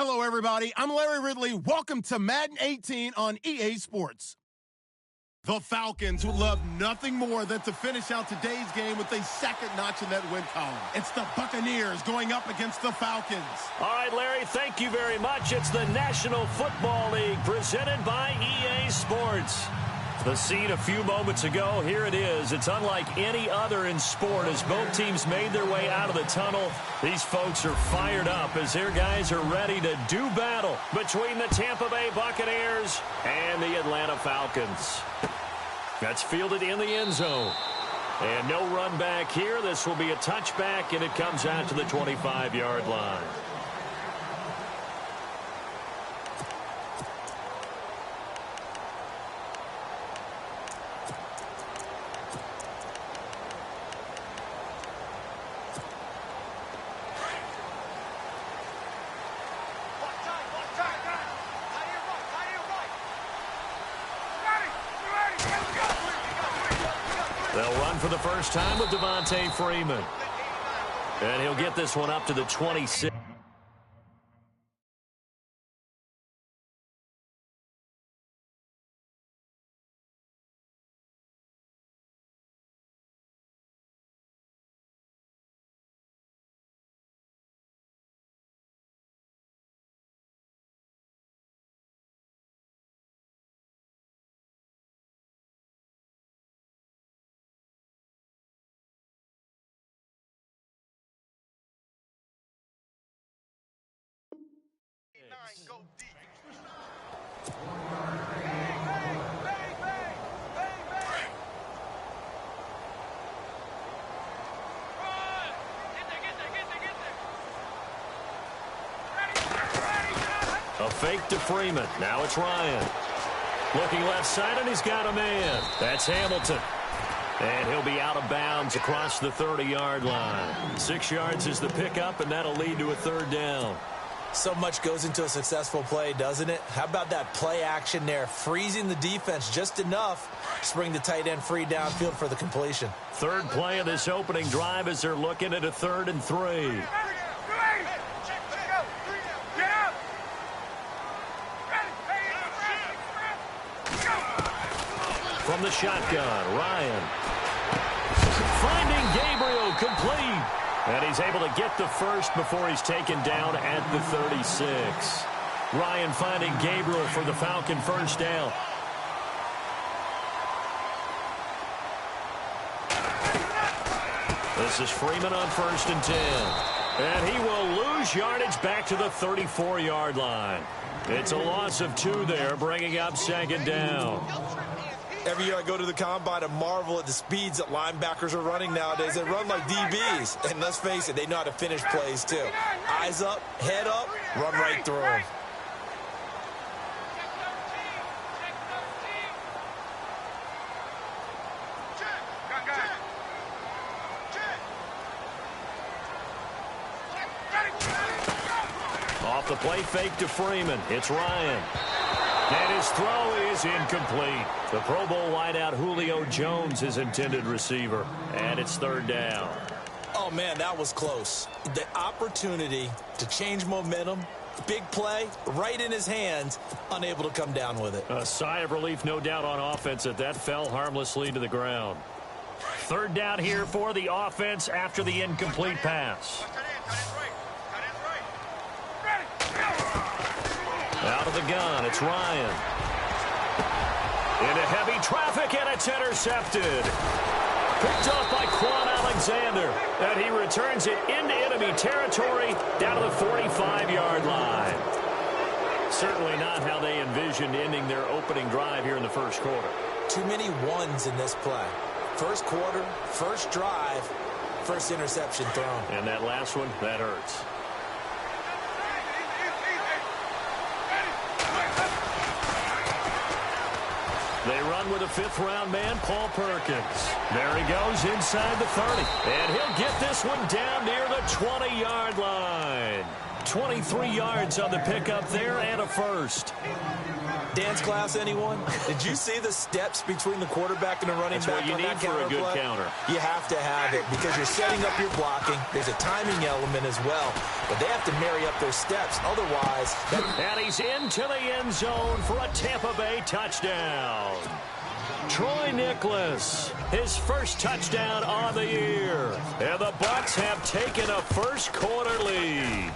Hello, everybody. I'm Larry Ridley. Welcome to Madden 18 on EA Sports. The Falcons would love nothing more than to finish out today's game with a second notch in that win column. It's the Buccaneers going up against the Falcons. All right, Larry, thank you very much. It's the National Football League presented by EA Sports. The scene a few moments ago, here it is. It's unlike any other in sport as both teams made their way out of the tunnel. These folks are fired up as their guys are ready to do battle between the Tampa Bay Buccaneers and the Atlanta Falcons. That's fielded in the end zone. And no run back here. This will be a touchback, and it comes out to the 25-yard line. They'll run for the first time with Devontae Freeman. And he'll get this one up to the 26. Go deep. A fake to Freeman. Now it's Ryan. Looking left side, and he's got a man. That's Hamilton. And he'll be out of bounds across the 30-yard line. 6 yards is the pickup, and that'll lead to a third down. So much goes into a successful play, doesn't it? How about that play action there? Freezing the defense just enough to bring the tight end free downfield for the completion. Third play of this opening drive as they're looking at a 3rd and 3. From the shotgun, Ryan. Finding Gabriel complete. And he's able to get the first before he's taken down at the 36. Ryan finding Gabriel for the Falcon first down. This is Freeman on 1st and 10. And he will lose yardage back to the 34-yard line. It's a loss of 2 there, bringing up 2nd down. Every year I go to the combine and marvel at the speeds that linebackers are running nowadays. They run like DBs. And let's face it, they know how to finish plays too. Eyes up, head up, run right through them. Off the play fake to Freeman. It's Ryan. And his throw is incomplete. The Pro Bowl wideout Julio Jones, his intended receiver. And it's 3rd down. Oh, man, that was close. The opportunity to change momentum, big play, right in his hands, unable to come down with it. A sigh of relief, no doubt, on offense that fell harmlessly to the ground. 3rd down here for the offense after the incomplete pass. Out of the gun, it's Ryan. Into heavy traffic, and it's intercepted. Picked off by Quan Alexander. And he returns it into enemy territory down to the 45-yard line. Certainly not how they envisioned ending their opening drive here in the first quarter. Too many ones in this play. First quarter, first drive, first interception thrown. And that last one, that hurts. They run with a 5th-round man, Paul Perkins. There he goes inside the 30. And he'll get this one down near the 20-yard line. 23 yards on the pickup there and a first. Dance class, anyone? Did you see the steps between the quarterback and the running back on that counter play? That's what you need for a good counter. You have to have it because you're setting up your blocking. There's a timing element as well, but they have to marry up their steps. Otherwise, and he's into the end zone for a Tampa Bay touchdown. Troy Nicholas, his first touchdown on the year. And the Bucs have taken a first quarter lead.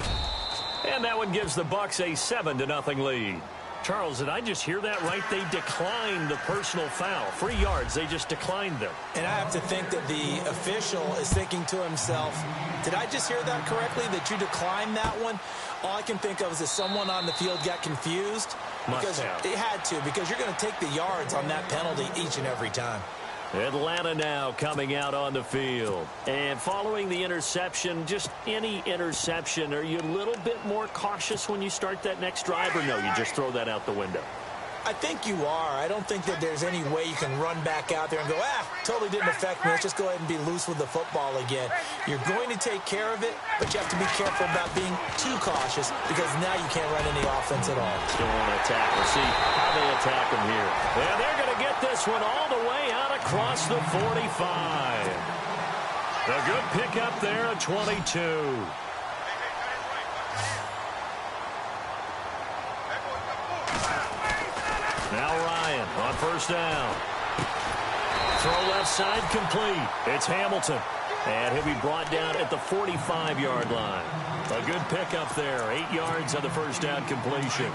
And that one gives the Bucs a 7-0 lead. Charles, did I just hear that right? They declined the personal foul. 3 yards, they just declined them. And I have to think that the official is thinking to himself, did I just hear that correctly, that you declined that one? All I can think of is that someone on the field got confused. Because it had to, because you're going to take the yards on that penalty each and every time. Atlanta now coming out on the field. And following the interception, just any interception, are you a little bit more cautious when you start that next drive, or no, you just throw that out the window? I think you are. I don't think that there's any way you can run back out there and go, totally didn't affect me. Let's just go ahead and be loose with the football again. You're going to take care of it, but you have to be careful about being too cautious because now you can't run any offense at all. Still want to attack. We'll see how they attack him here. And they're going to get this one all the way out across the 45. A good pickup there at 22. Now Ryan on first down. Throw left side complete. It's Hamilton. And he'll be brought down at the 45-yard line. A good pickup there. 8 yards on the first down completion.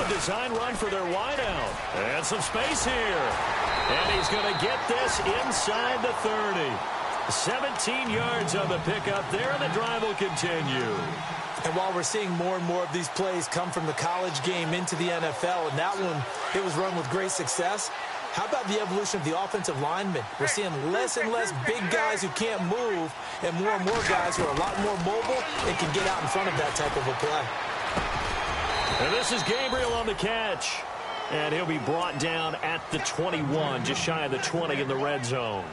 Design run for their wideout. And some space here. And he's going to get this inside the 30. 17 yards on the pickup there, and the drive will continue. And while we're seeing more and more of these plays come from the college game into the NFL, and that one, it was run with great success, how about the evolution of the offensive linemen? We're seeing less and less big guys who can't move, and more guys who are a lot more mobile and can get out in front of that type of a play. And this is Gabriel on the catch. And he'll be brought down at the 21, just shy of the 20 in the red zone.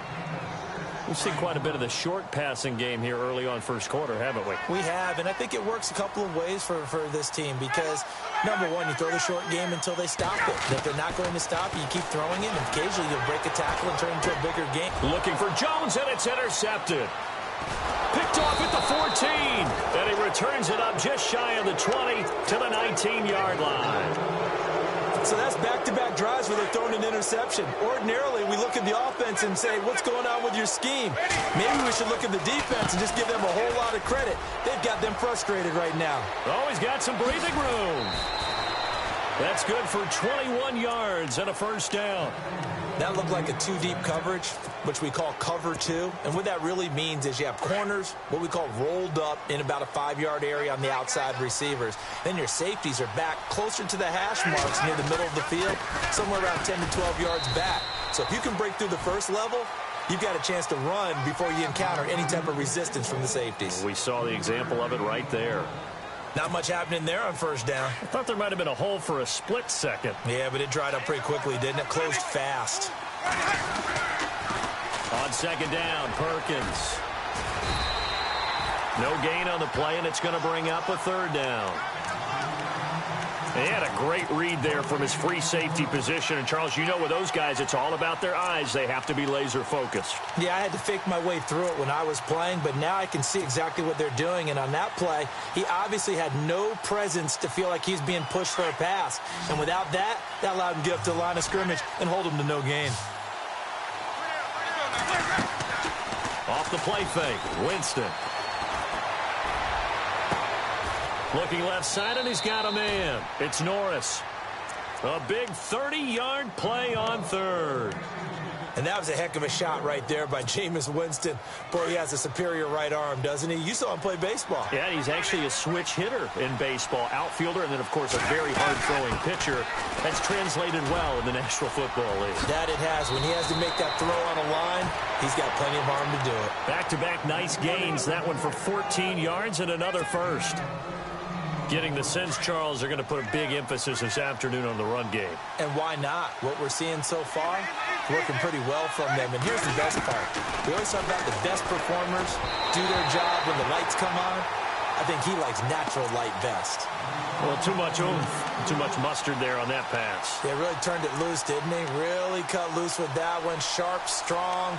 We've seen quite a bit of the short passing game here early on first quarter, haven't we? We have, and I think it works a couple of ways for this team because, number one, you throw the short game until they stop it. And if they're not going to stop you, you keep throwing it, and occasionally you'll break a tackle and turn into a bigger game. Looking for Jones, and it's intercepted. Picked off at the 14, and he returns it up just shy of the 20 to the 19-yard line. So that's back-to-back drives where they're throwing an interception. Ordinarily, we look at the offense and say, what's going on with your scheme? Maybe we should look at the defense and just give them a whole lot of credit. They've got them frustrated right now. Oh, he's got some breathing room. That's good for 21 yards and a first down. That looked like a two-deep coverage, which we call cover two. And what that really means is you have corners, what we call rolled up in about a 5-yard area on the outside receivers. Then your safeties are back closer to the hash marks near the middle of the field, somewhere around 10 to 12 yards back. So if you can break through the first level, you've got a chance to run before you encounter any type of resistance from the safeties. We saw the example of it right there. Not much happening there on first down. I thought there might have been a hole for a split second. Yeah, but it dried up pretty quickly, didn't it? Closed fast. On second down, Perkins. No gain on the play, and it's going to bring up a third down. He had a great read there from his free safety position. And, Charles, you know with those guys, it's all about their eyes. They have to be laser-focused. Yeah, I had to fake my way through it when I was playing, but now I can see exactly what they're doing. And on that play, he obviously had no presence to feel like he's being pushed for a pass. And without that, that allowed him to get up to the line of scrimmage and hold him to no gain. Off the play fake, Winston. Looking left side, and he's got a man. It's Norris. A big 30-yard play on third. And that was a heck of a shot right there by Jameis Winston. Boy, he has a superior right arm, doesn't he? You saw him play baseball. Yeah, he's actually a switch hitter in baseball. Outfielder, and then, of course, a very hard-throwing pitcher. That's translated well in the National Football League. That it has. When he has to make that throw on a line, he's got plenty of arm to do it. Back-to-back nice gains. That one for 14 yards and another first. Getting the sense, Charles, they're going to put a big emphasis this afternoon on the run game. And why not? What we're seeing so far, working pretty well from them. And here's the best part. We always talk about the best performers do their job when the lights come on. I think he likes natural light best. Well, too much oomph, too much mustard there on that pass. Yeah, really turned it loose, didn't he? Really cut loose with that one. Sharp, strong.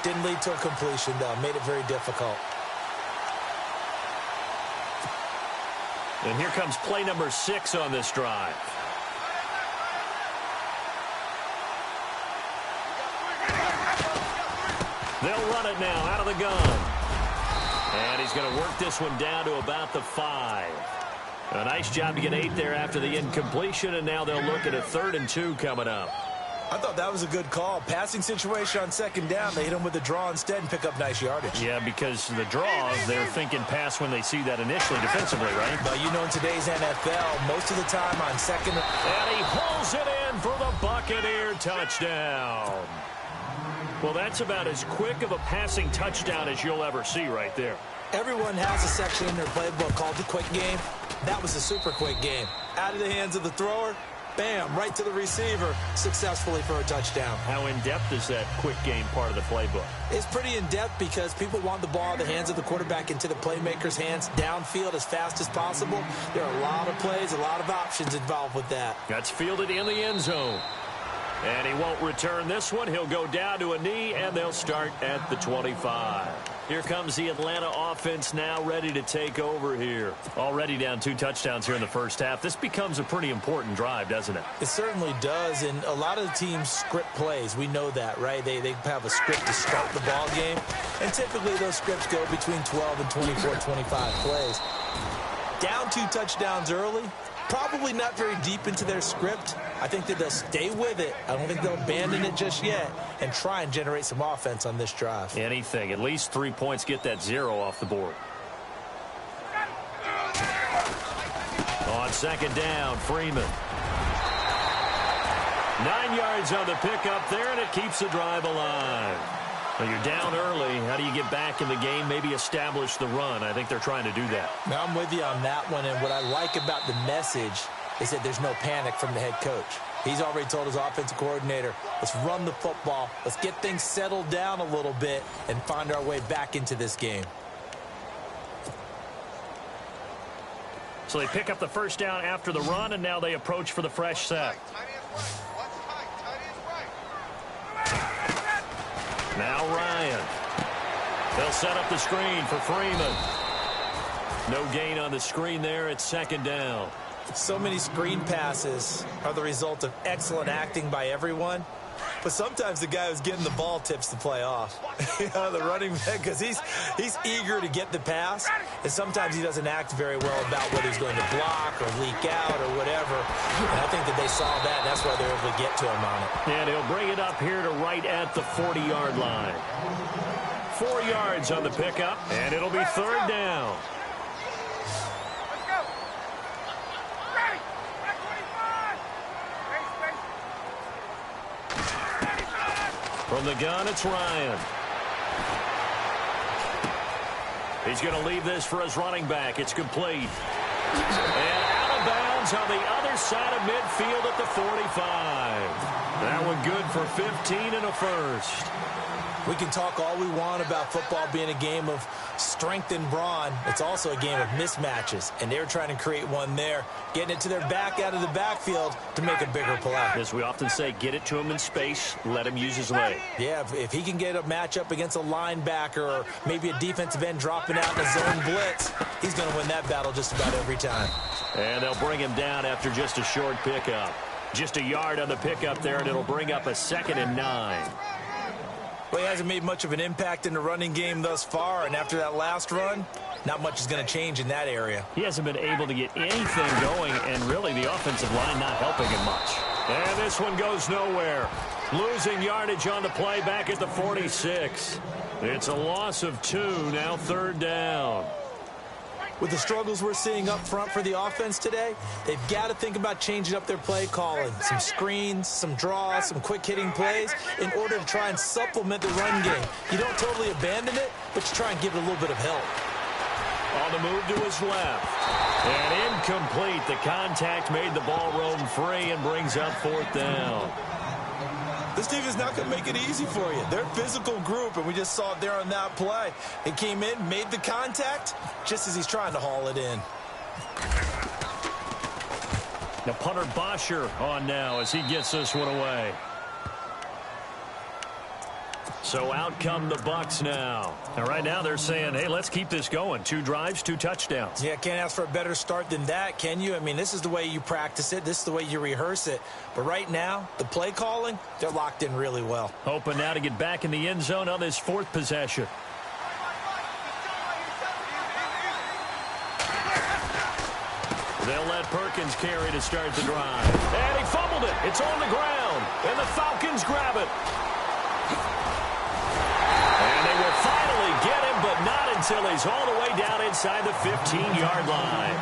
Didn't lead to a completion, though. Made it very difficult. And here comes play number 6 on this drive. They'll run it now out of the gun. And he's going to work this one down to about the 5. A nice job to get 8 there after the incompletion, and now they'll look at a 3rd and 2 coming up. I thought that was a good call. Passing situation on 2nd down. They hit him with the draw instead and pick up nice yardage. Yeah, because the draws, they're thinking pass when they see that initially defensively, right? But you know, in today's NFL, most of the time on 2nd. And he hauls it in for the Buccaneer touchdown. Well, that's about as quick of a passing touchdown as you'll ever see right there. Everyone has a section in their playbook called the quick game. That was a super quick game. Out of the hands of the thrower, bam, right to the receiver, successfully for a touchdown. How in-depth is that quick game part of the playbook? It's pretty in-depth because people want the ball in the hands of the quarterback into the playmaker's hands downfield as fast as possible. There are a lot of plays, a lot of options involved with that. That's fielded in the end zone. And he won't return this one. He'll go down to a knee, and they'll start at the 25. Here comes the Atlanta offense now ready to take over here. Already down 2 touchdowns here in the first half. This becomes a pretty important drive, doesn't it? It certainly does, and a lot of the teams script plays. We know that, right? They have a script to start the ball game, and typically those scripts go between 12 and 24, 25 plays. Down 2 touchdowns early. Probably not very deep into their script. I think that they'll stay with it. I don't think they'll abandon it just yet and try and generate some offense on this drive. Anything. At least 3 points, get that 0 off the board. On 2nd down, Freeman. 9 yards on the pickup there, and it keeps the drive alive. Well, you're down early. How do you get back in the game, maybe establish the run? I think they're trying to do that. Now, I'm with you on that one, and what I like about the message is that there's no panic from the head coach. He's already told his offensive coordinator, let's run the football, let's get things settled down a little bit and find our way back into this game. So they pick up the first down after the run, and now they approach for the fresh set. Now Ryan. They'll set up the screen for Freeman. No gain on the screen there. It's 2nd down. So many screen passes are the result of excellent acting by everyone. But sometimes the guy who's getting the ball tips the play off. The running back, because he's eager to get the pass, and sometimes he doesn't act very well about whether he's going to block or leak out or whatever. And I think that they saw that, and that's why they're able to get to him on it. And he'll bring it up here to right at the 40-yard line. 4 yards on the pickup, and it'll be 3rd down. From the gun, it's Ryan. He's going to leave this for his running back. It's complete. And out of bounds on the other side of midfield at the 45. That one good for 15 and a first. We can talk all we want about football being a game of strength and brawn. It's also a game of mismatches, and they're trying to create one there, getting it to their back out of the backfield to make a bigger play. As we often say, get it to him in space, let him use his leg. Yeah, if he can get a matchup against a linebacker or maybe a defensive end dropping out in a zone blitz, he's going to win that battle just about every time. And they'll bring him down after just a short pickup. Just a yard on the pickup there, and it'll bring up a 2nd and 9. Well, he hasn't made much of an impact in the running game thus far, and after that last run, not much is going to change in that area. He hasn't been able to get anything going, and really the offensive line not helping him much. And this one goes nowhere. Losing yardage on the play back at the 46. It's a loss of 2, now 3rd down. With the struggles we're seeing up front for the offense today, they've got to think about changing up their play calling. Some screens, some draws, some quick-hitting plays in order to try and supplement the run game. You don't totally abandon it, but you try and give it a little bit of help. On the move to his left. And incomplete. The contact made the ball roam free and brings up fourth down. This team is not going to make it easy for you. They're a physical group, and we just saw it there on that play. It came in, made the contact, just as he's trying to haul it in. The punter Bosher on now as he gets this one away. So out come the Bucs now. And right now they're saying, hey, let's keep this going. 2 drives, 2 touchdowns. Yeah, can't ask for a better start than that, can you? I mean, this is the way you practice it. This is the way you rehearse it. But right now, the play calling, they're locked in really well. Hoping now to get back in the end zone on this 4th possession. They'll let Perkins carry to start the drive. And he fumbled it. It's on the ground. And the Falcons grab it. And they will finally get him, but not until he's all the way down inside the 15-yard line.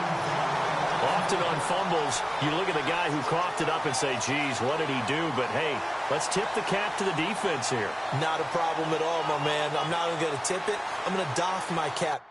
Often on fumbles, you look at the guy who coughed it up and say, geez, what did he do? But, hey, let's tip the cap to the defense here. Not a problem at all, my man. I'm not even going to tip it. I'm going to doff my cap.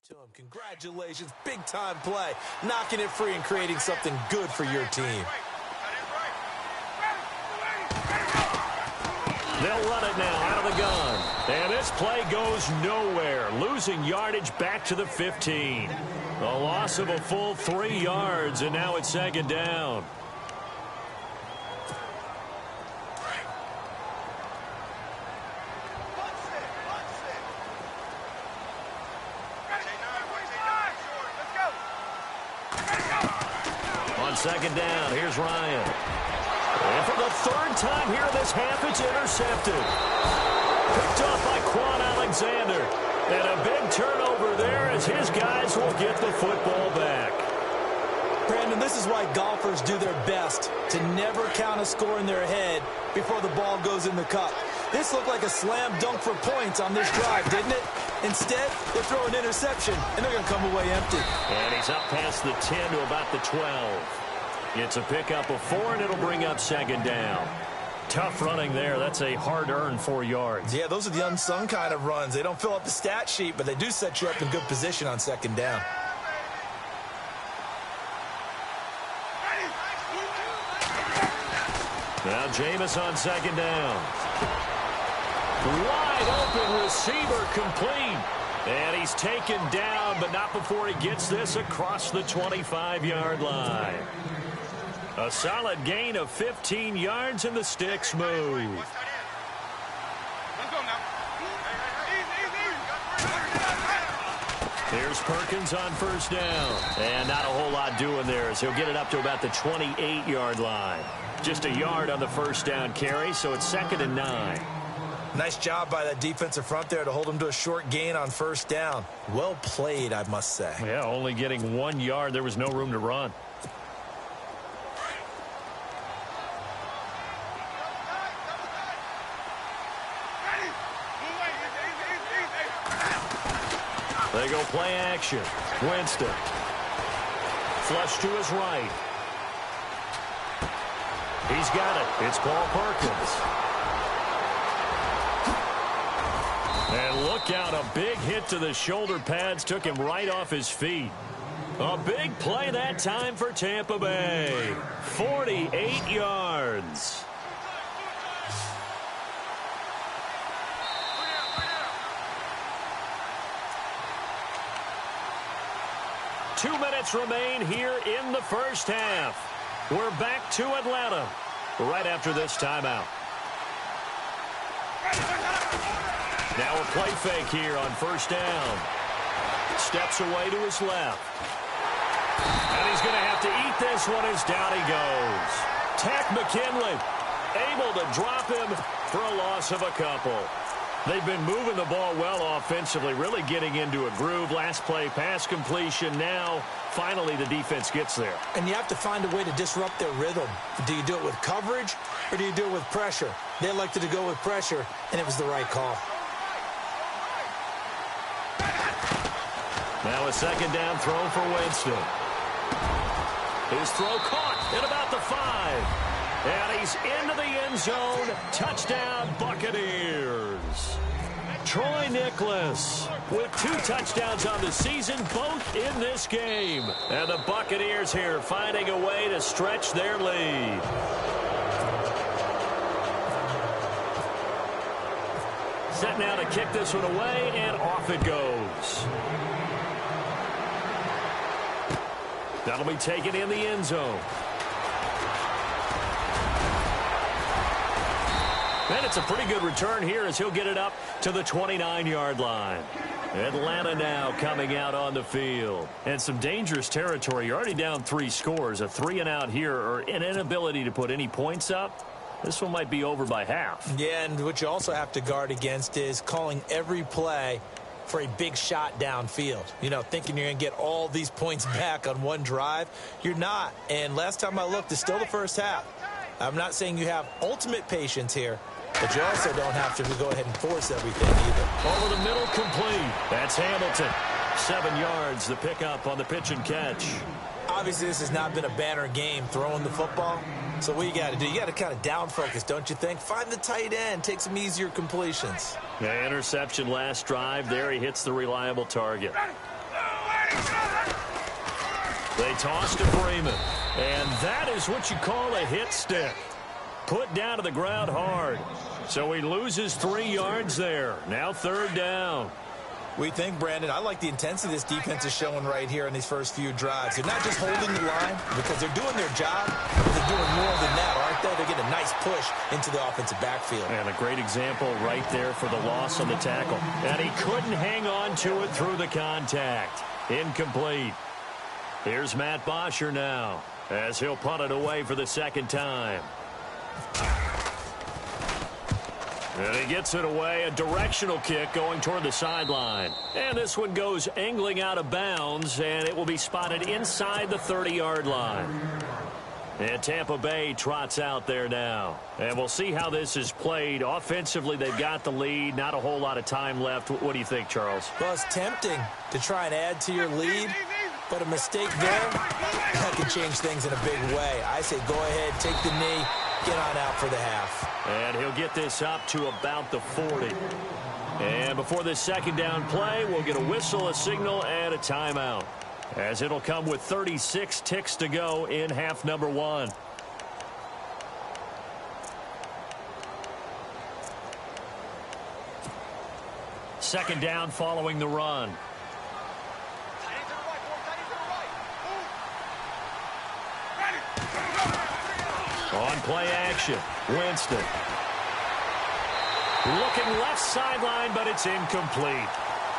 To him. Congratulations, big time play, knocking it free and creating something good for your team. They'll run it now out of the gun. And this play goes nowhere, losing yardage back to the 15. A loss of a full 3 yards, and now it's second down. On second down, here's Ryan. And for the 3rd time here in this half, it's intercepted. Picked off by Quan Alexander. And a big turnover there as his guys will get the football back. Brandon, this is why golfers do their best to never count a score in their head before the ball goes in the cup. This looked like a slam dunk for points on this drive, didn't it? Instead, they throw an interception, and they're going to come away empty. And he's up past the 10 to about the 12. It's a pickup of 4, and it'll bring up second down. Tough running there. That's a hard-earned 4 yards. Yeah, those are the unsung kind of runs. They don't fill up the stat sheet, but they do set you up in good position on second down. Now Jameis on second down. Wide open receiver complete. And he's taken down, but not before he gets this across the 25-yard line. A solid gain of 15 yards, and the sticks move. Here's Perkins on first down. And not a whole lot doing there as he'll get it up to about the 28-yard line. Just a yard on the first down carry, so it's 2nd and 9. Nice job by that defensive front there to hold him to a short gain on first down. Well played, I must say. Yeah, only getting 1 yard. There was no room to run. They go play action. Winston. Flush to his right. He's got it. It's Paul Perkins. And look out, a big hit to the shoulder pads took him right off his feet. A big play that time for Tampa Bay. 48 yards. Two minutes remain here in the first half. We're back to Atlanta right after this timeout. Now a play fake here on first down. Steps away to his left. And he's going to have to eat this one as down he goes. Takk McKinley able to drop him for a loss of a couple. They've been moving the ball well offensively, really getting into a groove. Last play, pass completion. Now, finally, the defense gets there. And you have to find a way to disrupt their rhythm. Do you do it with coverage or do you do it with pressure? They elected to go with pressure, and it was the right call. Now a second down throw for Winston. His throw caught at about the 5. And he's into the end zone. Touchdown, Buccaneers. Troy Nicholas with 2 touchdowns on the season, both in this game. And the Buccaneers here finding a way to stretch their lead. Set now to kick this one away, and off it goes. That'll be taken in the end zone. And it's a pretty good return here as he'll get it up to the 29-yard line. Atlanta now coming out on the field. And some dangerous territory. You're already down 3 scores. A 3-and-out here or an inability to put any points up. This one might be over by half. Yeah, and what you also have to guard against is calling every play for a big shot downfield. You know, thinking you're going to get all these points back on one drive. You're not. And last time I looked, it's still the first half. I'm not saying you have ultimate patience here, but you also don't have to go ahead and force everything either. Over the middle, complete. That's Hamilton. 7 yards, the pickup on the pitch and catch. Obviously, this has not been a banner game throwing the football. So what you got to do, you got to kind of down focus, don't you think? Find the tight end, take some easier completions. The interception last drive. There he hits the reliable target. They toss to Freeman. And that is what you call a hit stick. Put down to the ground hard. So he loses 3 yards there. Now 3rd down. We think, Brandon, I like the intensity this defense is showing right here in these first few drives. They're not just holding the line because they're doing their job, but they're doing more than that, aren't they? They're getting a nice push into the offensive backfield. And a great example right there for the loss on the tackle. And he couldn't hang on to it through the contact. Incomplete. Here's Matt Bosher now as he'll punt it away for the 2nd time. And he gets it away, a directional kick going toward the sideline. And this one goes angling out of bounds, and it will be spotted inside the 30-yard line. And Tampa Bay trots out there now. And we'll see how this is played. Offensively, they've got the lead. Not a whole lot of time left. What do you think, Charles? Well, it's tempting to try and add to your lead, but a mistake there, that can change things in a big way. I say go ahead, take the knee, get on out for the half. And he'll get this up to about the 40. And before this 2nd down play, we'll get a whistle, a signal, and a timeout, as it'll come with 36 ticks to go in half number 1. Second down following the run. On play action, Winston. Looking left sideline, but it's incomplete.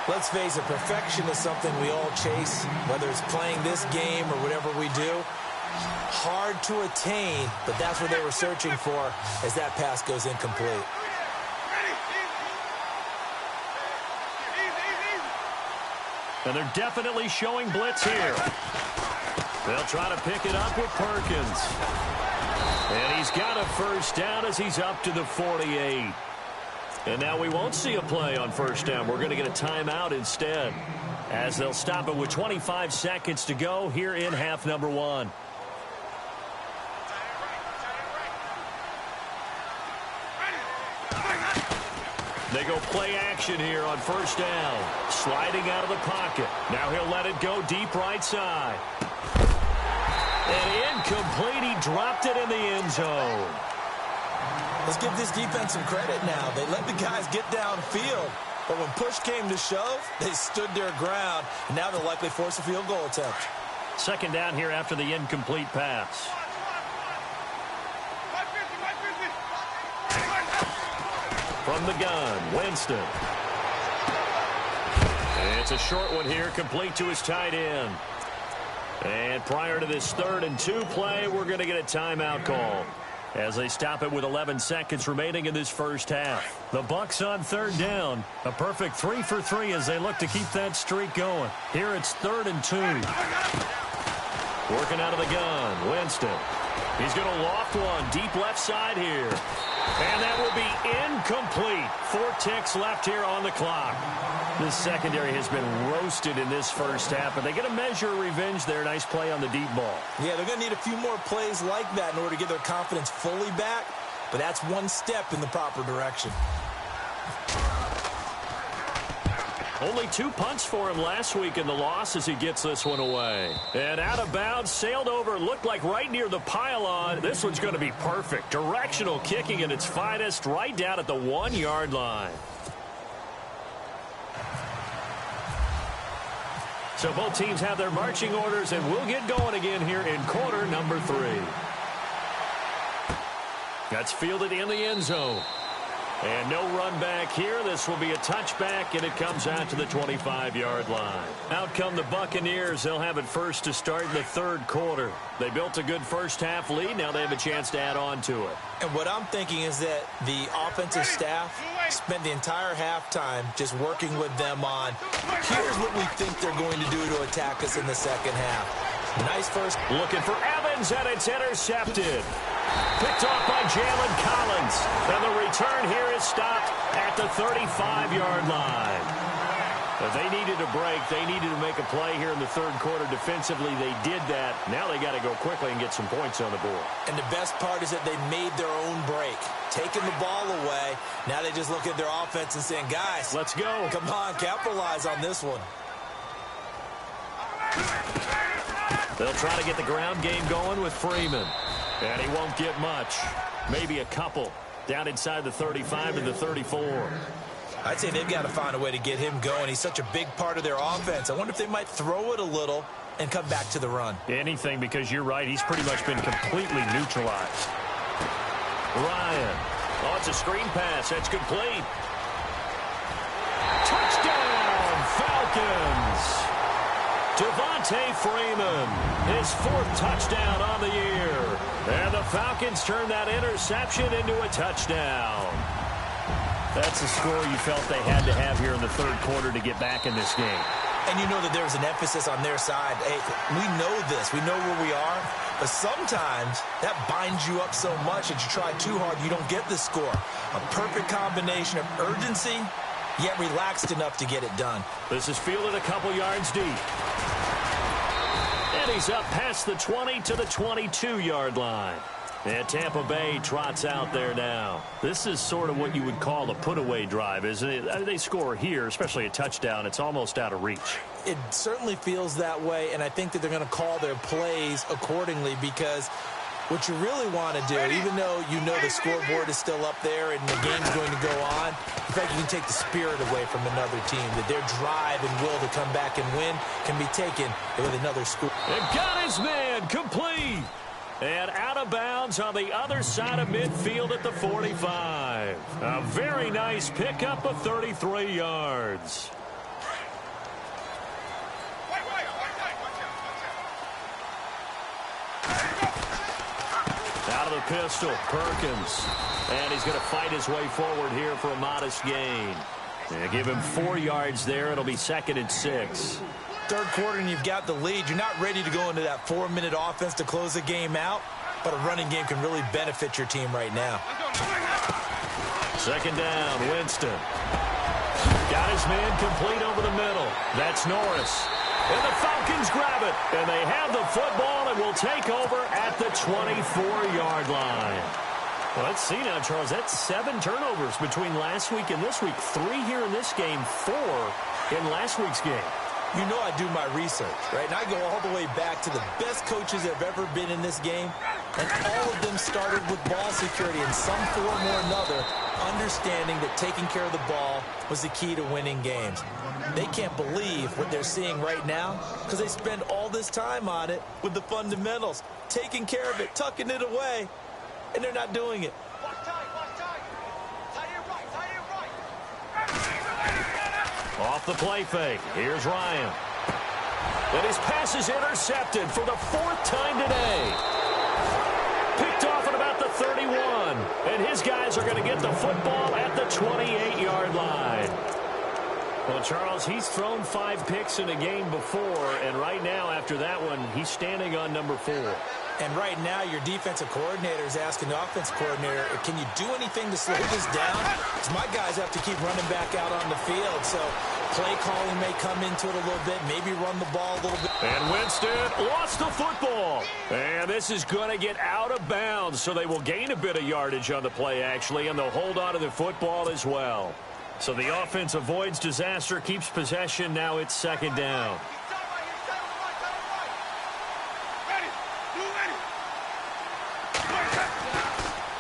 Let's face it, perfection is something we all chase, whether it's playing this game or whatever we do. Hard to attain, but that's what they were searching for as that pass goes incomplete. And they're definitely showing blitz here. They'll try to pick it up with Perkins. And he's got a 1st down as he's up to the 48. And now we won't see a play on 1st down. We're going to get a timeout instead, as they'll stop it with 25 seconds to go here in half number 1. They go play action here on 1st down. Sliding out of the pocket. Now he'll let it go deep right side. And incomplete. He dropped it in the end zone. Let's give this defense some credit now. They let the guys get downfield, but when push came to shove, they stood their ground, and now they'll likely force a field goal attempt. 2nd down here after the incomplete pass. From the gun, Winston. And it's a short one here, complete to his tight end. And prior to this 3rd and 2 play, we're going to get a timeout call, as they stop it with 11 seconds remaining in this 1st half. The Bucs on 3rd down. A perfect 3 for 3 as they look to keep that streak going. Here it's 3rd and 2. Working out of the gun, Winston. He's going to loft one deep left side here. And that will be incomplete. 4 ticks left here on the clock. This secondary has been roasted in this 1st half, but they get a measure of revenge there. Nice play on the deep ball. Yeah, they're going to need a few more plays like that in order to get their confidence fully back, but that's one step in the proper direction. Only 2 punts for him last week in the loss as he gets this one away. And out of bounds, sailed over, looked like right near the pylon. This one's going to be perfect. Directional kicking at its finest, right down at the 1-yard line. So both teams have their marching orders, and we'll get going again here in quarter number 3. That's fielded in the end zone. And no run back here. This will be a touchback, and it comes out to the 25-yard line. Out come the Buccaneers. They'll have it first to start in the 3rd quarter. They built a good 1st half lead. Now they have a chance to add on to it. And what I'm thinking is that the offensive staff spent the entire halftime just working with them on, here's what we think they're going to do to attack us in the 2nd half. Nice first. Looking for Evans, and it's intercepted. Picked off by Jalen Collins. And the return here is stopped at the 35-yard line. But they needed a break. They needed to make a play here in the 3rd quarter. Defensively, they did that. Now they got to go quickly and get some points on the board. And the best part is that they made their own break. Taking the ball away. Now they just look at their offense and saying, guys, let's go. Come on, capitalize on this one. They'll try to get the ground game going with Freeman. And he won't get much. maybe a couple down inside the 35 to the 34. I'd say they've got to find a way to get him going. He's such a big part of their offense. I wonder if they might throw it a little and come back to the run. Anything, because you're right. He's pretty much been completely neutralized. Ryan. Oh, it's a screen pass. That's complete. Touchdown, Falcons. Devontae Freeman, his 4th touchdown on the year. And the Falcons turn that interception into a touchdown. That's a score you felt they had to have here in the 3rd quarter to get back in this game. And you know that there's an emphasis on their side. Hey, we know this. We know where we are. But sometimes that binds you up so much that you try too hard, you don't get the score. A perfect combination of urgency, yet relaxed enough to get it done. This is fielded a couple yards deep. And he's up past the 20 to the 22-yard line. And Tampa Bay trots out there now. This is sort of what you would call a put-away drive, isn't it? They score here, especially a touchdown. It's almost out of reach. It certainly feels that way, and I think that they're going to call their plays accordingly, because what you really want to do, even though you know the scoreboard is still up there and the game's going to go on, in fact, you can take the spirit away from another team, that their drive and will to come back and win can be taken with another score. And got his man complete. And out of bounds on the other side of midfield at the 45. A very nice pickup of 33 yards. Out of the pistol, Perkins. And he's going to fight his way forward here for a modest gain. And give him 4 yards there. It'll be 2nd and 6. 3rd quarter and you've got the lead. You're not ready to go into that 4-minute offense to close the game out, but a running game can really benefit your team right now. 2nd down, Winston. Got his man complete over the middle. That's Norris. And the Falcons grab it. And they have the football and will take over at the 24-yard line. Well, let's see now, Charles. That's 7 turnovers between last week and this week. 3 here in this game, 4 in last week's game. You know I do my research, right? And I go all the way back to the best coaches that have ever been in this game. And all of them started with ball security in some form or another, understanding that taking care of the ball was the key to winning games. They can't believe what they're seeing right now because they spend all this time on it with the fundamentals, taking care of it, tucking it away, and they're not doing it. Off the play fake. Here's Ryan. And his pass is intercepted for the 4th time today. Picked off at about the 31. And his guys are going to get the football at the 28-yard line. Well, Charles, he's thrown 5 picks in a game before, and right now, after that one, he's standing on number 4. And right now, your defensive coordinator is asking the offensive coordinator, can you do anything to slow this down? Because my guys have to keep running back out on the field. So play calling may come into it a little bit, maybe run the ball a little bit. And Winston lost the football. And this is going to get out of bounds, so they will gain a bit of yardage on the play, actually, and they'll hold on to the football as well. So the offense avoids disaster, keeps possession. Now it's 2nd down.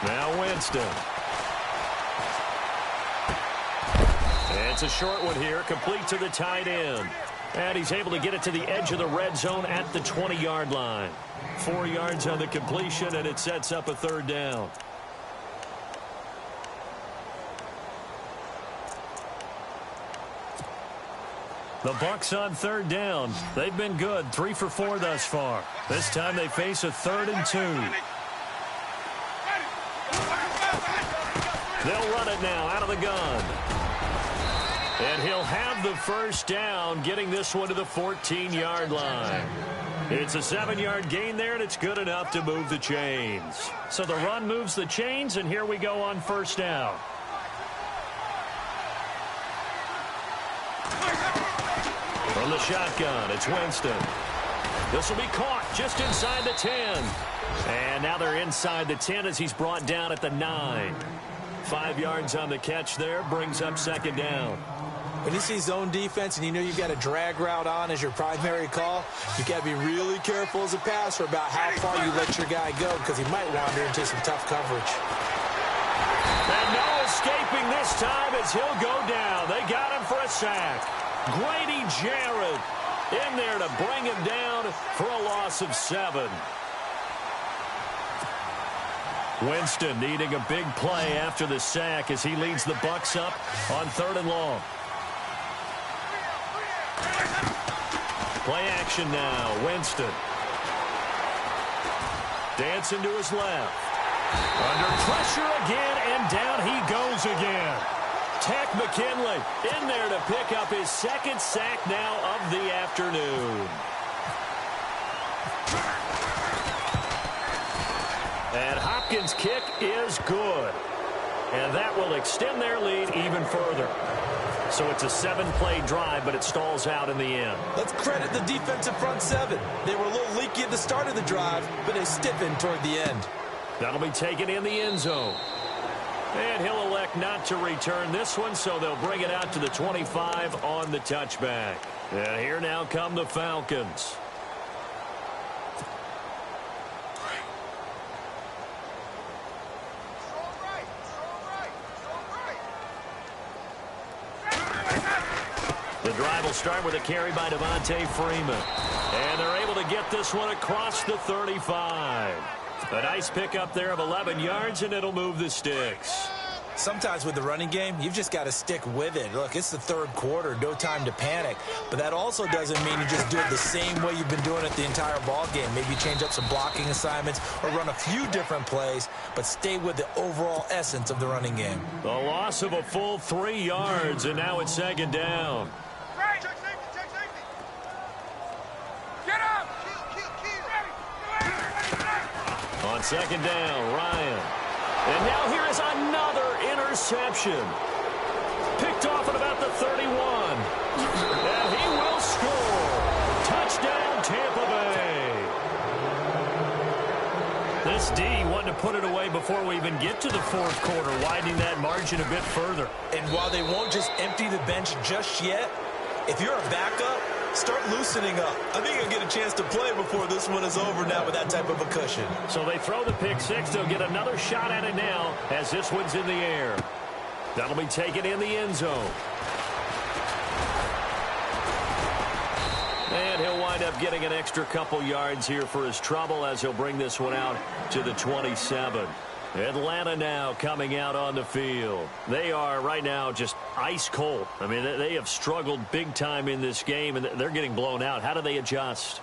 Now Winston. And it's a short one here, complete to the tight end. And he's able to get it to the edge of the red zone at the 20-yard line. 4 yards on the completion, and it sets up a 3rd down. The Bucs on 3rd down. They've been good, 3 for 4 thus far. This time they face a 3rd and 2. They'll run it now out of the gun. And he'll have the 1st down, getting this one to the 14-yard line. It's a 7-yard gain there, and it's good enough to move the chains. So the run moves the chains, and here we go on 1st down. From the shotgun, it's Winston. This will be caught just inside the 10. And now they're inside the 10 as he's brought down at the 9. 5 yards on the catch there, brings up 2nd down. When you see zone defense and you know you've got a drag route on as your primary call, you got to be really careful as a passer about how far you let your guy go because he might wander into some tough coverage. And no escaping this time as he'll go down. They got him for a sack. Grady Jarrett in there to bring him down for a loss of 7. Winston needing a big play after the sack as he leads the Bucs up on 3rd and long. Play action now. Winston. Dancing to his left. Under pressure again, and down he goes again. Tech McKinley in there to pick up his 2nd sack now of the afternoon. And Hopkins' kick is good. And that will extend their lead even further. So it's a 7-play drive, but it stalls out in the end. Let's credit the defensive front 7. They were a little leaky at the start of the drive, but they stiffened toward the end. That'll be taken in the end zone. And he'll elect not to return this one, so they'll bring it out to the 25 on the touchback. And here now come the Falcons. The drive will start with a carry by Devontae Freeman. And they're able to get this one across the 35. A nice pickup there of 11 yards, and it'll move the sticks. Sometimes with the running game, you've just got to stick with it. Look, it's the 3rd quarter, no time to panic. But that also doesn't mean you just do it the same way you've been doing it the entire ball game. Maybe change up some blocking assignments or run a few different plays, but stay with the overall essence of the running game. The loss of a full 3 yards, and now it's 2nd down. On 2nd down, Ryan. And now here is another interception. Picked off at about the 31. And he will score. Touchdown, Tampa Bay. This D wanted to put it away before we even get to the 4th quarter, widening that margin a bit further. And while they won't just empty the bench just yet, if you're a backup, start loosening up. I think you'll get a chance to play before this one is over now with that type of a cushion. So they throw the pick 6. They'll get another shot at it now as this one's in the air. That'll be taken in the end zone. And he'll wind up getting an extra couple yards here for his trouble as he'll bring this one out to the 27. Atlanta now coming out on the field. They are right now just ice cold. I mean, they have struggled big time in this game, and they're getting blown out. How do they adjust?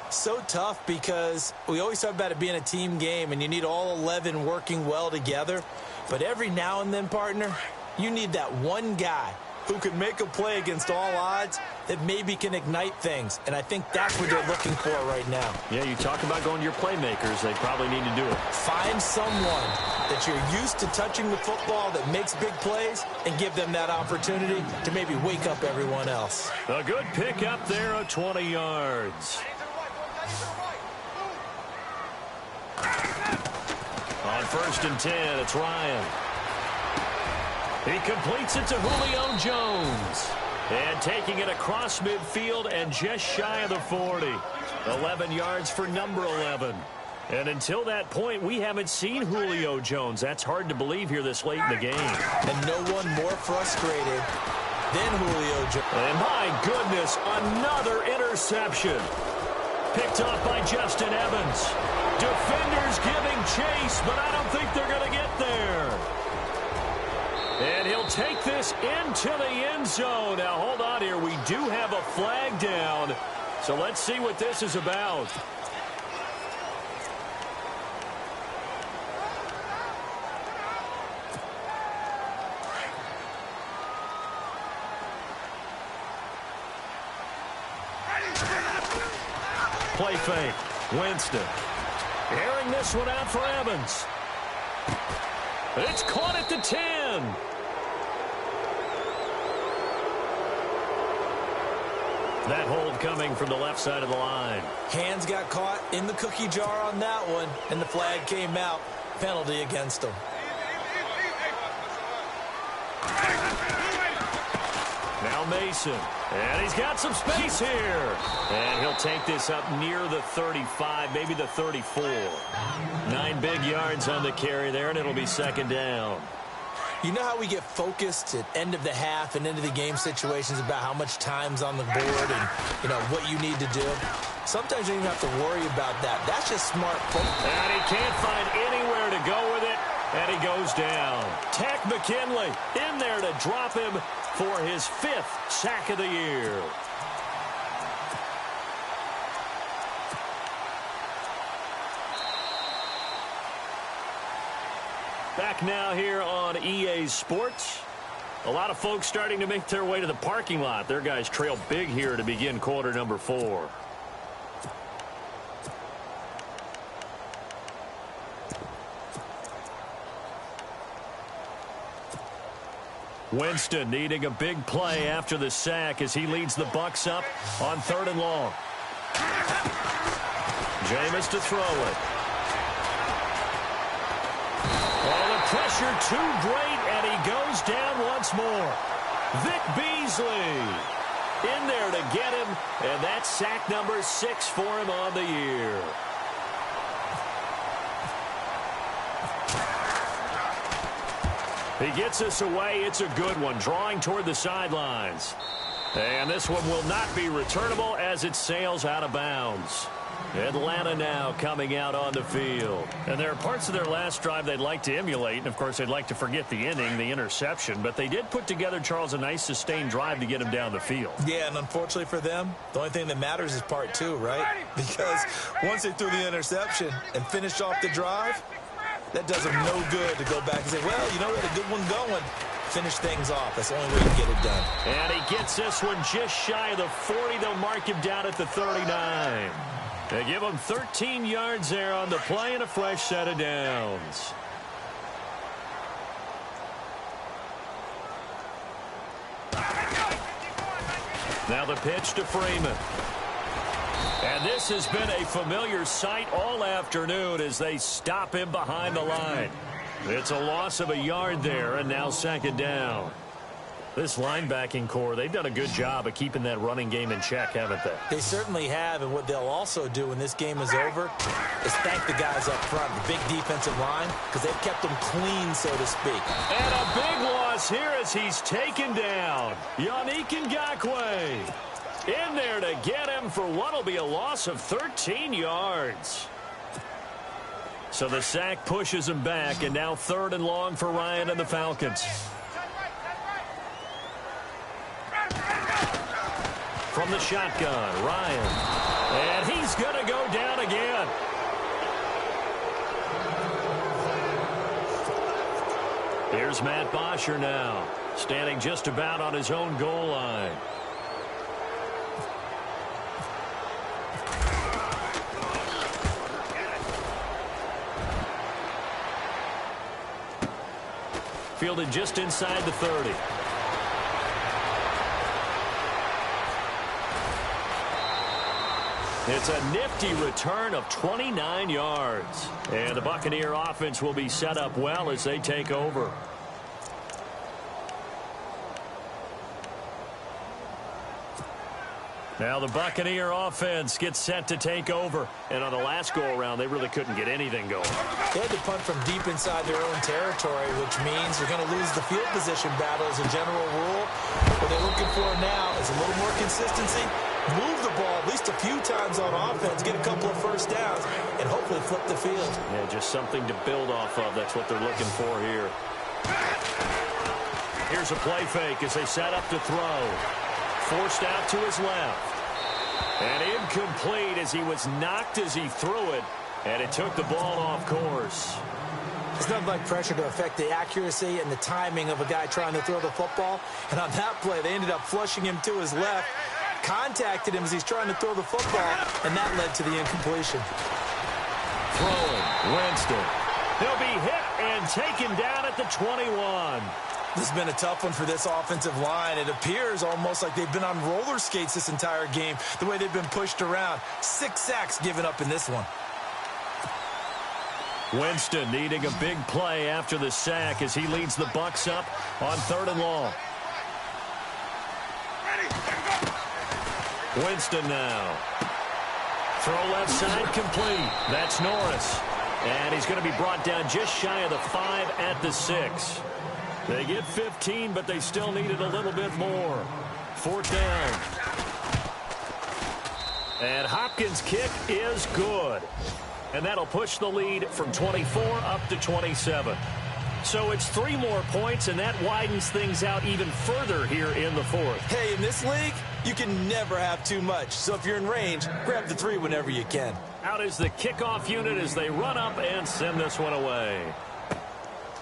So tough because we always talk about it being a team game, and you need all 11 working well together. But every now and then, partner, you need that one guy who can make a play against all odds that maybe can ignite things. And I think that's what they're looking for right now. Yeah, you talk about going to your playmakers. They probably need to do it. Find someone that you're used to touching the football that makes big plays and give them that opportunity to maybe wake up everyone else. A good pick up there of 20 yards. On 1st and 10, it's Ryan. He completes it to Julio Jones. And taking it across midfield and just shy of the 40. 11 yards for number 11. And until that point, we haven't seen Julio Jones. That's hard to believe here this late in the game. And no one more frustrated than Julio Jones. And my goodness, another interception. Picked off by Justin Evans. Defenders giving chase, but I don't think they're going to get there. And he'll take this into the end zone. Now, hold on here. We do have a flag down. So let's see what this is about. Play fake. Winston. Airing this one out for Evans. It's caught at the 10. That hold coming from the left side of the line. Hands got caught in the cookie jar on that one, and the flag came out. Penalty against them. Now Now Mason. And he's got some space here. And he'll take this up near the 35, maybe the 34. 9 big yards on the carry there, and it'll be second down. You know how we get focused at end of the half and into the game situations about how much time's on the board and, what you need to do? Sometimes you don't even have to worry about that. That's just smart football. And he can't find anywhere to go with it, and he goes down. Tech McKinley in there to drop him for his 5th sack of the year. Back now here on EA Sports. A lot of folks starting to make their way to the parking lot. Their guys trail big here to begin quarter number 4. Winston needing a big play after the sack as he leads the Bucs up on 3rd and long. Jameis to throw it. Pressure too great, and he goes down once more. Vic Beasley in there to get him, and that's sack number 6 for him on the year. He gets us away. It's a good one, drawing toward the sidelines. And this one will not be returnable as it sails out of bounds. Atlanta now coming out on the field. And there are parts of their last drive they'd like to emulate. And, of course, they'd like to forget the inning, the interception. But they did put together, Charles, a nice sustained drive to get him down the field. Yeah, and unfortunately for them, the only thing that matters is part 2, right? Because once they threw the interception and finished off the drive, that does them no good to go back and say, well, we had a good one going. Finish things off. That's the only way to get it done. And he gets this one just shy of the 40. They'll mark him down at the 39. They give him 13 yards there on the play and a fresh set of downs. Now the pitch to Freeman. And this has been a familiar sight all afternoon as they stop him behind the line. It's a loss of a yard there, and now second down. This linebacking core, they've done a good job of keeping that running game in check, haven't they? They certainly have, and what they'll also do when this game is over is thank the guys up front, the big defensive line, because they've kept them clean, so to speak. And a big loss here as he's taken down. Yannick Ngakoue in there to get him for what will be a loss of 13 yards. So the sack pushes him back, and now 3rd and long for Ryan and the Falcons. From the shotgun, Ryan. And he's going to go down again. Here's Matt Bosher now, standing just about on his own goal line. Fielded just inside the 30. It's a nifty return of 29 yards. And the Buccaneer offense will be set up well as they take over. Now the Buccaneer offense gets set to take over. And on the last go-around, they really couldn't get anything going. They had to punt from deep inside their own territory, which means they're going to lose the field position battle as a general rule. What they're looking for now is a little more consistency. Move the ball at least a few times on offense, get a couple of first downs, and hopefully flip the field. Yeah, just something to build off of. That's what they're looking for here. Here's a play fake as they set up to throw. Forced out to his left. And incomplete as he was knocked as he threw it. And it took the ball off course. It's nothing like pressure to affect the accuracy and the timing of a guy trying to throw the football. And on that play, they ended up flushing him to his left. Contacted him as he's trying to throw the football. And that led to the incompletion. Throwing. Winston. He'll be hit and taken down at the 21. This has been a tough one for this offensive line. It appears almost like they've been on roller skates this entire game, the way they've been pushed around. 6 sacks given up in this one. Winston needing a big play after the sack as he leads the Bucs up on 3rd and long. Winston now. Throw left side complete. That's Norris. And he's going to be brought down just shy of the 5 at the 6. They get 15, but they still needed a little bit more. 4th down. And Hopkins' kick is good. And that'll push the lead from 24 up to 27. So it's 3 more points, and that widens things out even further here in the 4th. Hey, in this league, you can never have too much. So if you're in range, grab the 3 whenever you can. Out is the kickoff unit as they run up and send this one away.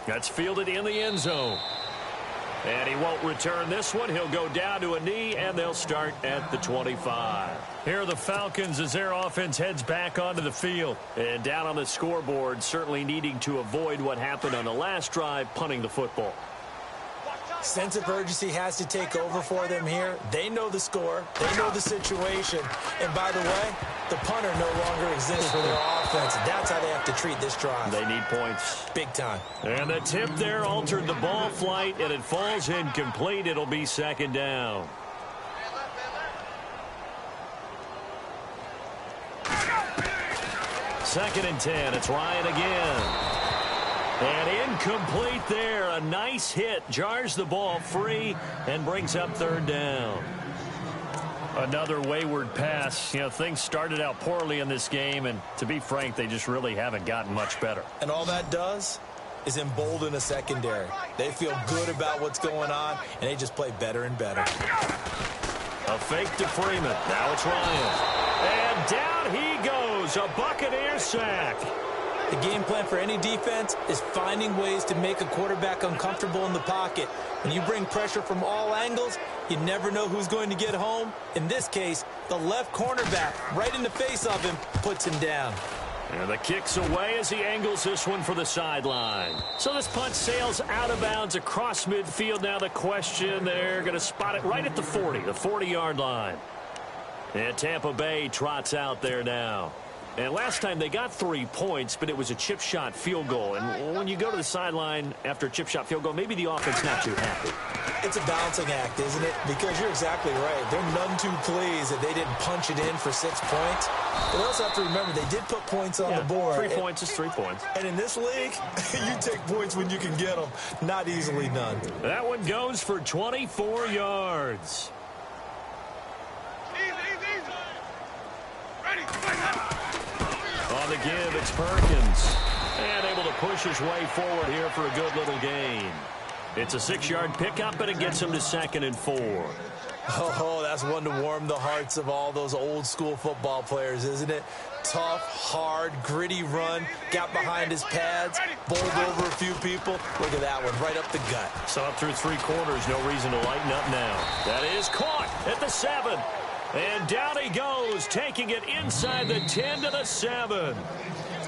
That's fielded in the end zone. And he won't return this one. He'll go down to a knee, and they'll start at the 25. Here are the Falcons as their offense heads back onto the field. And down on the scoreboard, certainly needing to avoid what happened on the last drive, punting the football. Sense of urgency has to take over for them here. They know the score. They know the situation. And by the way, the punter no longer exists for their offense. That's how they have to treat this drive. They need points. Big time. And the tip there altered the ball flight, and it falls incomplete. It'll be 2nd down. Second and 10. It's Ryan again. And incomplete there. A nice hit. Jars the ball free and brings up 3rd down. Another wayward pass. You know, things started out poorly in this game, and to be frank, they just really haven't gotten much better. And all that does is embolden a secondary. They feel good about what's going on, and they just play better and better. A fake to Freeman. Now it's Ryan. And down he goes. A Buccaneer sack. The game plan for any defense is finding ways to make a quarterback uncomfortable in the pocket. When you bring pressure from all angles, you never know who's going to get home. In this case, the left cornerback, right in the face of him, puts him down. And the kick's away as he angles this one for the sideline. So this punt sails out of bounds across midfield. Now the question, they're going to spot it right at the 40, the 40-yard line. And Tampa Bay trots out there now. And last time they got 3 points, but it was a chip shot field goal. And when you go to the sideline after a chip shot field goal, maybe the offense not too happy. It's a balancing act, isn't it? Because you're exactly right. They're none too pleased that they didn't punch it in for 6 points. But also have to remember they did put points on the board. 3 points is 3 points. And in this league, you take points when you can get them. Not easily done. That one goes for 24 yards. On the give, it's Perkins. And able to push his way forward here for a good little gain. It's a 6-yard pickup, but it gets him to 2nd and 4. Oh, that's one to warm the hearts of all those old-school football players, isn't it? Tough, hard, gritty run. Got behind his pads, bowled over a few people. Look at that one, right up the gut. So up through 3 quarters, no reason to lighten up now. That is caught at the 7. And down he goes, taking it inside the 10 to the 7.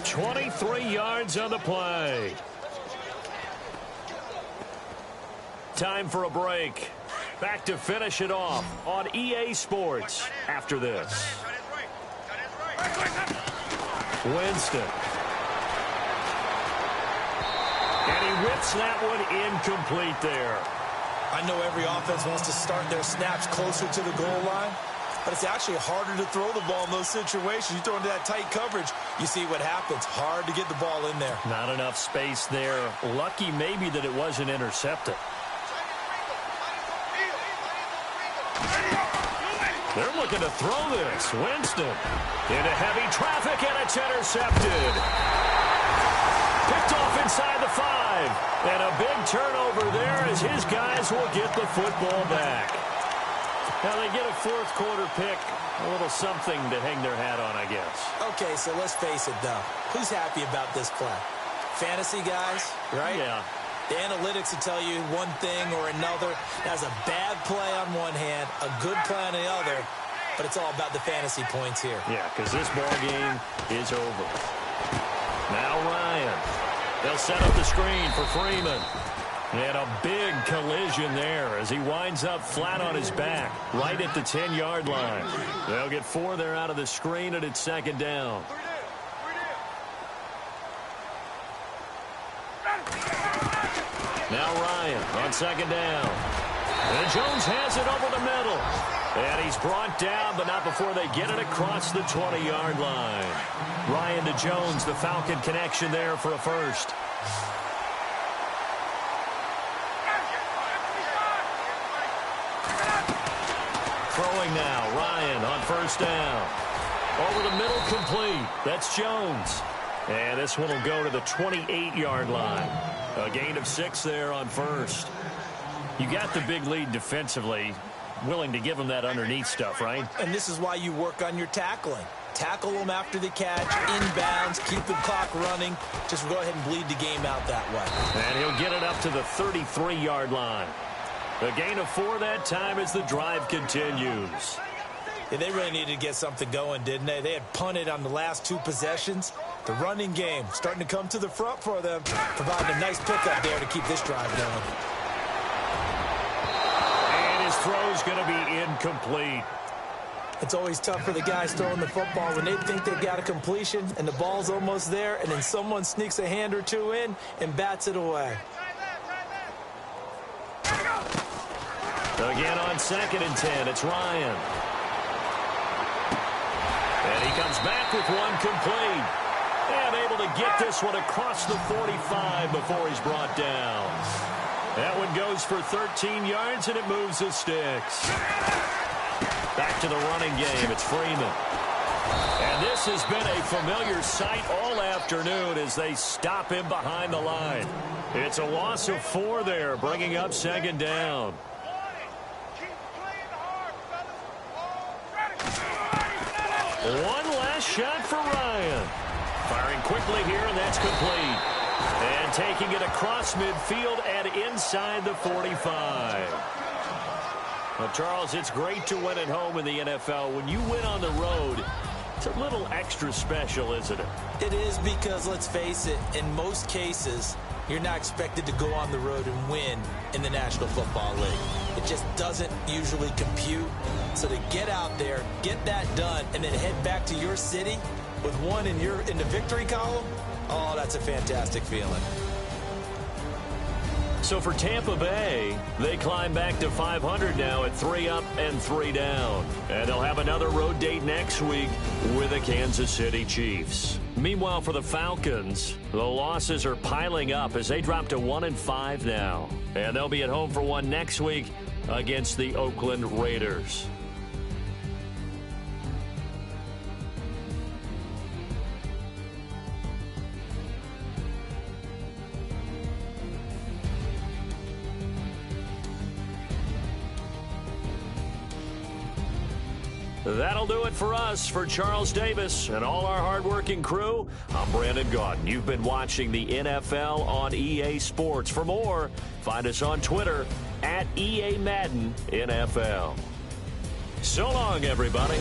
23 yards on the play. Time for a break. Back to finish it off on EA Sports after this. Winston. And he whips that one incomplete there. I know every offense wants to start their snaps closer to the goal line, but it's actually harder to throw the ball in those situations. You throw into that tight coverage, you see what happens. Hard to get the ball in there. Not enough space there. Lucky maybe that it wasn't intercepted. They're looking to throw this. Winston into heavy traffic, and it's intercepted. Picked off inside the 5. And a big turnover there as his guys will get the football back. Now they get a 4th quarter pick. A little something to hang their hat on, I guess. Okay, so let's face it, though. Who's happy about this play? Fantasy guys, right? Yeah. The analytics will tell you one thing or another. That's a bad play on one hand, a good play on the other, but it's all about the fantasy points here. Yeah, because this ball game is over. Now Ryan. They'll set up the screen for Freeman. And a big collision there as he winds up flat on his back right at the 10-yard line. They'll get 4 there out of the screen, and it's 2nd down. Now Ryan on 2nd down. And Jones has it over the middle. And he's brought down, but not before they get it across the 20-yard line. Ryan to Jones, the Falcon connection there for a first. Throwing now, Ryan on first down. Over the middle, complete. That's Jones. And this one will go to the 28-yard line. A gain of 6 there on first. You got the big lead defensively. Willing to give them that underneath stuff, right? And this is why you work on your tackling. Tackle them after the catch, inbounds, keep the clock running. Just go ahead and bleed the game out that way. And he'll get it up to the 33-yard line. A gain of 4 that time as the drive continues. Yeah, they really needed to get something going, didn't they? They had punted on the last 2 possessions. The running game starting to come to the front for them, providing a nice pickup there to keep this drive going. And his throw's going to be incomplete. It's always tough for the guys throwing the football when they think they've got a completion and the ball's almost there, and then someone sneaks a hand or 2 in and bats it away. Again on 2nd and 10, it's Ryan. And he comes back with one complete. And able to get this one across the 45 before he's brought down. That one goes for 13 yards, and it moves the sticks. Back to the running game, it's Freeman. And this has been a familiar sight all afternoon as they stop him behind the line. It's a loss of 4 there, bringing up 2nd down. One last shot for Ryan. Firing quickly here, and that's complete. And taking it across midfield and inside the 45. Well, Charles, it's great to win at home in the NFL. When you win on the road, it's a little extra special, isn't it? It is, because, let's face it, in most cases, you're not expected to go on the road and win in the National Football League. It just doesn't usually compute. So to get out there, get that done, and then head back to your city with one in the victory column, oh, that's a fantastic feeling. So for Tampa Bay, they climb back to 500 now at 3 up and 3 down. And they'll have another road date next week with the Kansas City Chiefs. Meanwhile, for the Falcons, the losses are piling up as they drop to 1-5 now. And they'll be at home for one next week against the Oakland Raiders. That'll do it for us. For Charles Davis and all our hardworking crew, I'm Brandon Gaudin. You've been watching the NFL on EA Sports. For more, find us on Twitter at EA Madden NFL. So long, everybody.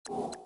you